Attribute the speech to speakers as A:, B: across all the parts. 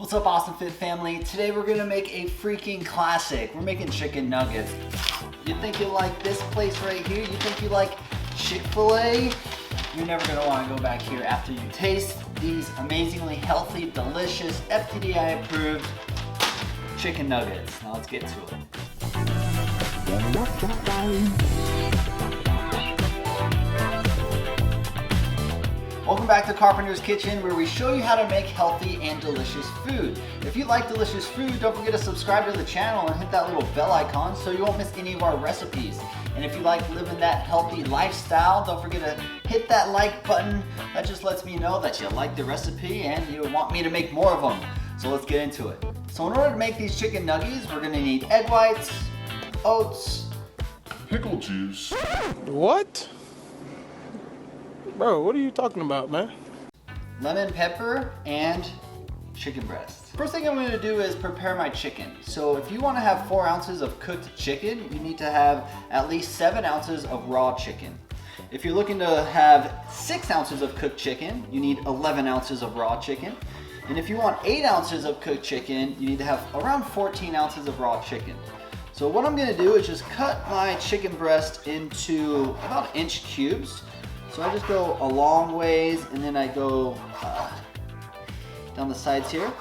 A: What's up, Awesome Fit family? Today we're gonna make a freaking classic. We're making chicken nuggets. You think you like this place right here? You think you like Chick-fil-A? You're never gonna wanna go back here after you taste these amazingly healthy, delicious, FTDI approved chicken nuggets. Now let's get to it. Welcome back to Carpenter's Kitchen, where we show you how to make healthy and delicious food. If you like delicious food, don't forget to subscribe to the channel and hit that little bell icon so you won't miss any of our recipes. And if you like living that healthy lifestyle, don't forget to hit that like button. That just lets me know that you like the recipe and you want me to make more of them. So let's get into it. So in order to make these chicken nuggies, we're gonna need egg whites, oats,
B: Pickle juice.
C: What? Bro, what are you talking about, man?
A: lemon pepper, and chicken breast. First thing I'm going to do is prepare my chicken. So if you want to have 4 ounces of cooked chicken, you need to have at least 7 ounces of raw chicken. If you're looking to have 6 ounces of cooked chicken, you need 11 ounces of raw chicken. And if you want 8 ounces of cooked chicken, you need to have around 14 ounces of raw chicken. So what I'm going to do is just cut my chicken breast into about inch cubes. So I just go a long ways and then I go down the sides here.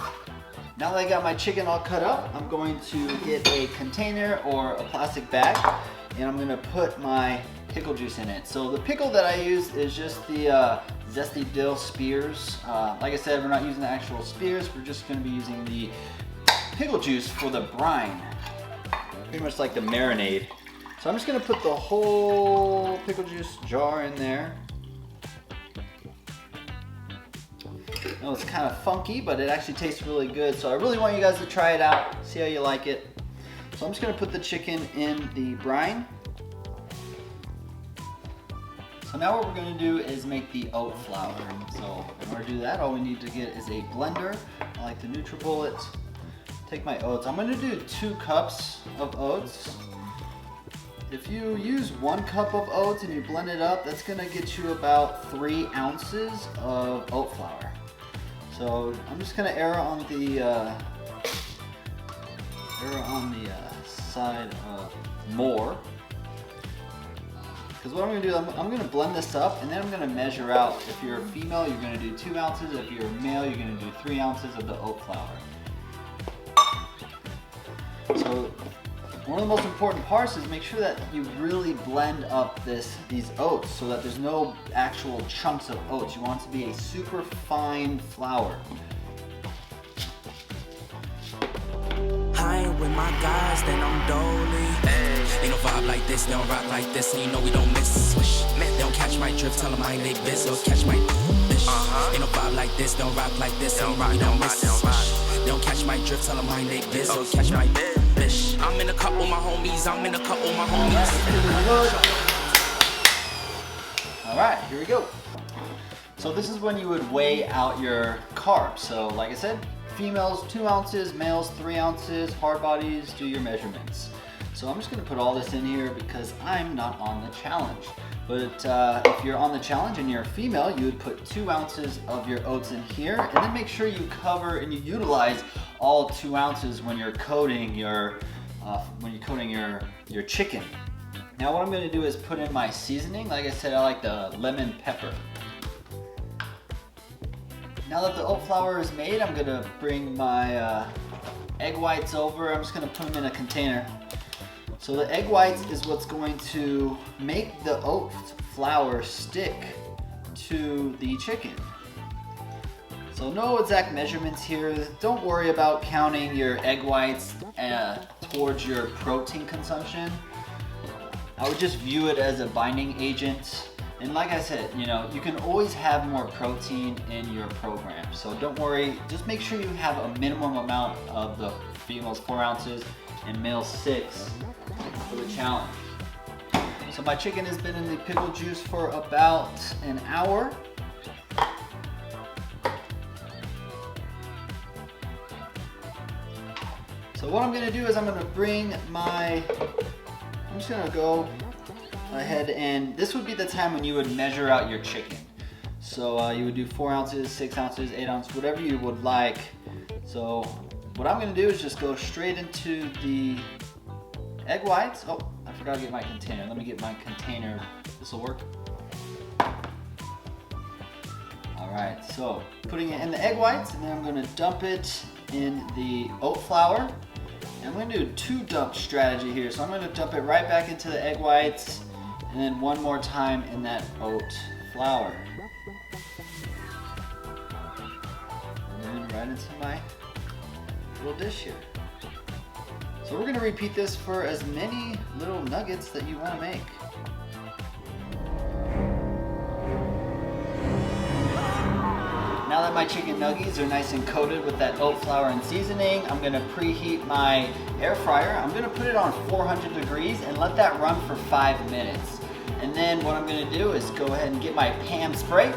A: Now that I got my chicken all cut up, I'm going to get a container or a plastic bag and I'm gonna put my pickle juice in it. So the pickle that I use is just the zesty dill spears. Like I said, we're not using the actual spears, we're just gonna be using the pickle juice for the brine. Pretty much like the marinade. So I'm just gonna put the whole pickle juice jar in there. I know it's kind of funky, but it actually tastes really good. So I really want you guys to try it out, see how you like it. So I'm just gonna put the chicken in the brine. So now what we're gonna do is make the oat flour. So in order to do that, all we need to get is a blender. I like the NutriBullet. Take my oats. I'm gonna do 2 cups of oats. If you use 1 cup of oats and you blend it up, that's gonna get you about 3 ounces of oat flour. So I'm just gonna err on the side of more. Because what I'm gonna do, I'm gonna blend this up and then I'm gonna measure out. If you're a female, you're gonna do 2 ounces. If you're a male, you're gonna do 3 ounces of the oat flour. So one of the most important parts is make sure that you really blend up these oats so that there's no actual chunks of oats. You want it to be a super fine flour.
D: I ain't with my guys, then I'm dolly. Ain't no vibe like this, they don't rock like this, and you know we don't miss. Swish. They don't catch my drift, tell them I ain't they biz, they'll catch my fish. Ain't no vibe like this, they don't rock like this, and you know we don't miss. They don't catch my drift, tell them I ain't they biz, they'll catch my fish. I'm in a cup with my homies, I'm in a cup with my homies.
A: All right, here we go. So this is when you would weigh out your carbs. So like I said, females 2 ounces, males 3 ounces, hard bodies, do your measurements. So I'm just gonna put all this in here because I'm not on the challenge. But if you're on the challenge and you're a female, you would put 2 ounces of your oats in here and then make sure you cover and you utilize all 2 ounces when you're coating your chicken. Now what I'm gonna do is put in my seasoning. Like I said, I like the lemon pepper. Now that the oat flour is made, I'm gonna bring my egg whites over. I'm just gonna put them in a container. So the egg whites is what's going to make the oat flour stick to the chicken. So no exact measurements here. Don't worry about counting your egg whites towards your protein consumption. I would just view it as a binding agent. And like I said, you know, you can always have more protein in your program. So don't worry, just make sure you have a minimum amount of the females 4 ounces and males 6 for the challenge. So my chicken has been in the pickle juice for about an hour. So what I'm gonna do is I'm just gonna go ahead and this would be the time when you would measure out your chicken. So you would do 4 ounces, 6 ounces, 8 ounces, whatever you would like. So what I'm gonna do is just go straight into the egg whites. Oh, I forgot to get my container. Let me get my container. This will work. All right, so putting it in the egg whites, and then I'm gonna dump it in the oat flour. And I'm gonna do a 2-dump strategy here. So I'm gonna dump it right back into the egg whites, and then one more time in that oat flour. And then right into my little dish here. So we're gonna repeat this for as many little nuggets that you wanna make. Now that my chicken nuggets are nice and coated with that oat flour and seasoning, I'm gonna preheat my air fryer. I'm gonna put it on 400 degrees and let that run for 5 minutes. And then what I'm gonna do is go ahead and get my Pam spray,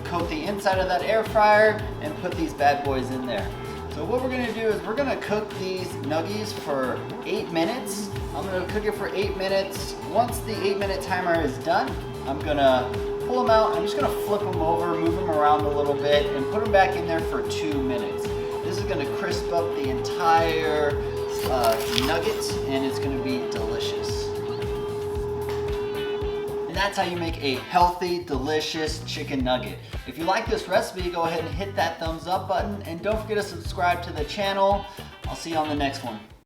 A: coat the inside of that air fryer, and put these bad boys in there. So what we're gonna do is we're gonna cook these nuggies for 8 minutes. I'm gonna cook it for 8 minutes. Once the 8-minute timer is done, I'm gonna pull them out. I'm just gonna flip them over, move them around a little bit, and put them back in there for 2 minutes. This is gonna crisp up the entire nuggets, and it's gonna be delicious. And that's how you make a healthy, delicious chicken nugget. If you like this recipe, go ahead and hit that thumbs up button, and don't forget to subscribe to the channel. I'll see you on the next one.